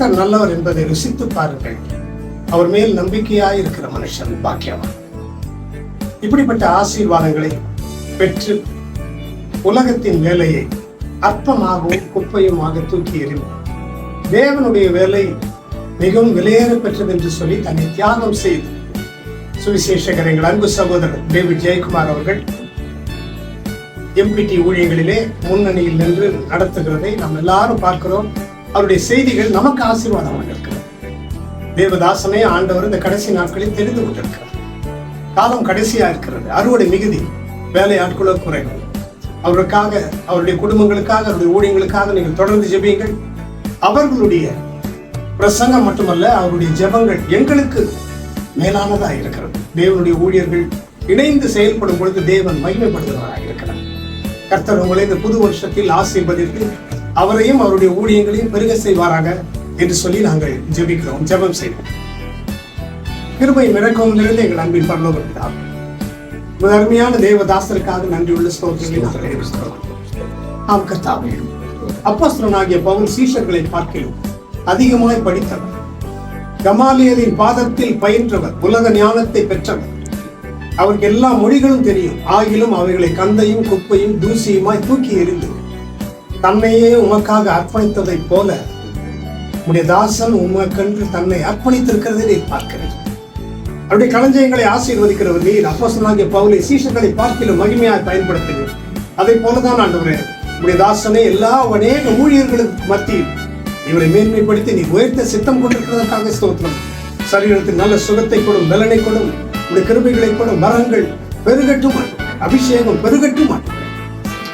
கர்த்தர் நல்லவர் என்பதை ருசித்து பாருங்கள். அவர் மேல் நம்பிக்கையாய் இருக்கிற மனுஷன் பாக்கியவான். இப்படிப்பட்ட ஆசீர்வாதங்களை பெற்று உலகத்தின் வேலையை அற்பமாகவும் குப்பையுமாக தூக்கி எறிந்து தேவனுடைய வேலை மிகவும் விலையேற பெற்றது என்று சொல்லி தன்னை தியாகம் செய்து சுவிசேஷகர் எங்கள் அன்பு சகோதரர் டேவிட் ஜெயக்குமார் அவர்கள் எம்பிடி ஊழியங்களிலே முன்னணியில் நின்று நடத்துகிறதை நாம் எல்லாரும் பார்க்கிறோம். அவருடைய செய்திகள் நமக்கு ஆசீர்வாதமாக இருக்கிறது. தேவதாசனே ஆண்டவர் இந்த கடைசி நாட்களில் தெரிந்து கொண்டிருக்கிறார். காலம் கடைசியா இருக்கிறது. அறுவடை மிகுதி, வேலை ஆட்களோ குறைவு. அவருக்காக, அவருடைய குடும்பங்களுக்காக, அவருடைய ஊழியங்களுக்காக நீங்கள் தொடர்ந்து ஜெபியுங்கள். அவர்களுடைய பிரசங்கம் மட்டுமல்ல, அவருடைய ஜெபங்கள் எங்களுக்கு மேலானதாக இருக்கிறது. தேவனுடைய ஊழியர்கள் இணைந்து செயல்படும் பொழுது தேவன் மகிமைப்படுத்துவதாக இருக்கிறார். கர்த்தர் உங்களை இந்த புது வருஷத்தில் ஆசீர்வதித்து அவரையும் அவருடைய ஊழியங்களையும் பெருக செய்வாராக என்று சொல்லி நாங்கள் ஜெபிக்கிறோம், ஜெபம் செய்வோம். கிருபையும் இரக்கமும் நிறைந்த எங்கள் அன்பின் பரலோக பிதாவே, உமது அருமையான தேவதாசருக்காக நன்றியுள்ள ஸ்தோத்திரங்களை நாங்கள் ஏறெடுக்கிறோம். ஆம் கர்த்தாவே, அப்போஸ்தலனாகிய பவுல் சீஷர்களை பார்க்கிறோம் அதிகமாய் படித்தவர், கமாலியலின் பாதத்தில் பயின்றவர், உலக ஞானத்தை பெற்றவர். அவருக்கு எல்லா மொழிகளும் தெரியும். ஆகிலும் அவைகளை கந்தையும் குப்பையும் தூசியுமாய் தூக்கி எறிந்து தன்னையே உமக்காக அர்ப்பணித்ததை போல உடைய தாசன் உமக்கென்று தன்னை அர்ப்பணித்திருக்கிறதை நீர் பார்க்கிறீர். அவருடைய களஞ்சியங்களை ஆசீர்வதிக்கிறவர் நீர். அப்போஸ்தலனாகிய பவுலை சீஷர்களை பார்க்கிலும் மகிமையாய் பயன்படுத்துகிறீர். அதை போலதான் ஆண்டவரே, உடைய தாசனை எல்லா அநேக ஊழியர்களுக்கு மத்தியில் இவரை மேன்மைப்படுத்தி நீ உயர்த்த சித்தம் கொண்டிருக்கிறதற்காக ஸ்தோத்திரம். சரீரத்தில் நல்ல சுகத்தை கொடும், பலனை கொடும், உடைய கிருபைகளை கொடும், வரங்கள் பெருகட்டும், அபிஷேகம் பெருகட்டும்.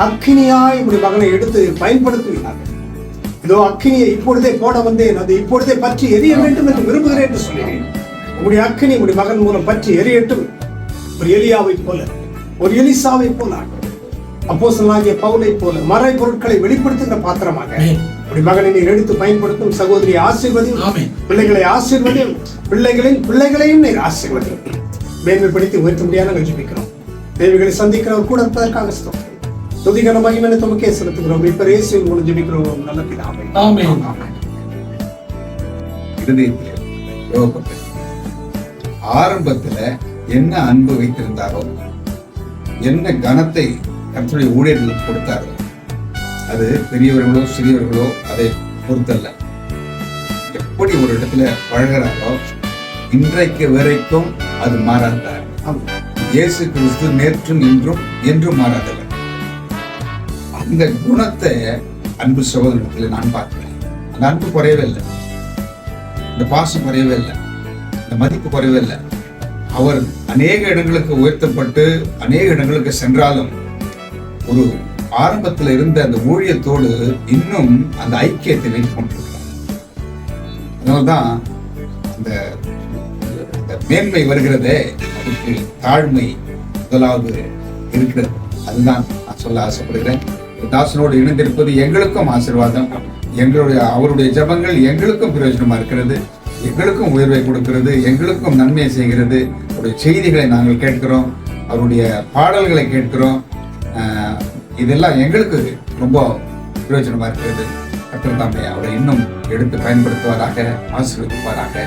அக்கினியாய் உடைய மகனை எடுத்து பயன்படுத்துகிறார்கள். இதோ அக்கினியை இப்பொழுதே போட வந்தேன், அது இப்பொழுதே பற்றி எரிய வேண்டும் என்று விரும்புகிறேன் என்று சொன்னேன். உங்களுடைய அக்கினி உடைய மகன் மூலம் பற்றி எரியட்டும். ஒரு எலியாவை போல, ஒரு எலிசாவை போல, அப்போஸ்தலனாகிய பவுலை போல மறை பொருட்களை வெளிப்படுத்துகிற பாத்திரமாக உடைய மகனை நீர் எடுத்து பயன்படுத்தும். சகோதரியை ஆசீர்வதியும், பிள்ளைகளை ஆசீர்வதியும், பிள்ளைகளின் பிள்ளைகளையும் நீர் ஆசீர்வதியும். மேன்மைப்படுத்தி உயர்த்த முடியாத நாங்கள் ஜெபிக்கிறோம். தேவைகளை சந்திக்கிறவர் கூட இருப்பதற்காக ஸ்தோத்திரம். துதிகன மகிமையை தமக்கே செலுத்துகிறோம். இப்ப இயேசுவின் மூலம் ஜெபிக்கிறோம் நல்ல பிதாவே. ஆமென். ஆரம்பத்துல என்ன அன்பு வைத்திருந்தாரோ, என்ன கனத்தை கர்த்தருடைய ஊழியர்களுக்கு கொடுத்தாரோ, அது பெரியவர்களோ சிறியவர்களோ அதை பொறுத்தல்ல. எப்படி ஒரு இடத்துல பழகிறாரோ இன்றைக்கு வரைக்கும் அது மாறாதார். இயேசு கிறிஸ்து நேற்றும் இன்றும் என்றும் மாறாதவர். அந்த குணத்தை அன்பு சகோதரத்தில் நான் பார்க்கிறேன். அந்த அன்பு குறையவே இல்லை, இந்த பாசம் குறையவே இல்லை, இந்த மதிப்பு குறையவே இல்லை. அவர் அநேக இடங்களுக்கு உயர்த்தப்பட்டு அநேக இடங்களுக்கு சென்றாலும் ஒரு ஆரம்பத்தில் இருந்த அந்த ஊழியத்தோடு இன்னும் அந்த ஐக்கியத்தை வைத்துக் கொண்டிருக்கிறார். அதனால்தான் அந்த மேன்மை வருகிறதே, அதுக்கு தாழ்மை முதலாவது இருக்கிறது. அதுதான் நான் சொல்ல ஆசைப்படுகிறேன். தாசனோடு இணைந்திருப்பது எங்களுக்கும் ஆசீர்வாதம். அவருடைய ஜெபங்கள் எங்களுக்கும் பிரயோஜனமா இருக்கிறது, எங்களுக்கும் உயர்வை கொடுக்கிறது, எங்களுக்கும் நன்மையை செய்கிறது. அவருடைய செய்திகளை நாங்கள் கேட்கிறோம், அவருடைய பாடல்களை கேட்கிறோம். இதெல்லாம் எங்களுக்கு ரொம்ப பிரயோஜனமா இருக்கிறது. கர்த்தர் தாமே அவரை இன்னும் எடுத்து பயன்படுத்துவாராக, ஆசீர்வதிப்பாராக.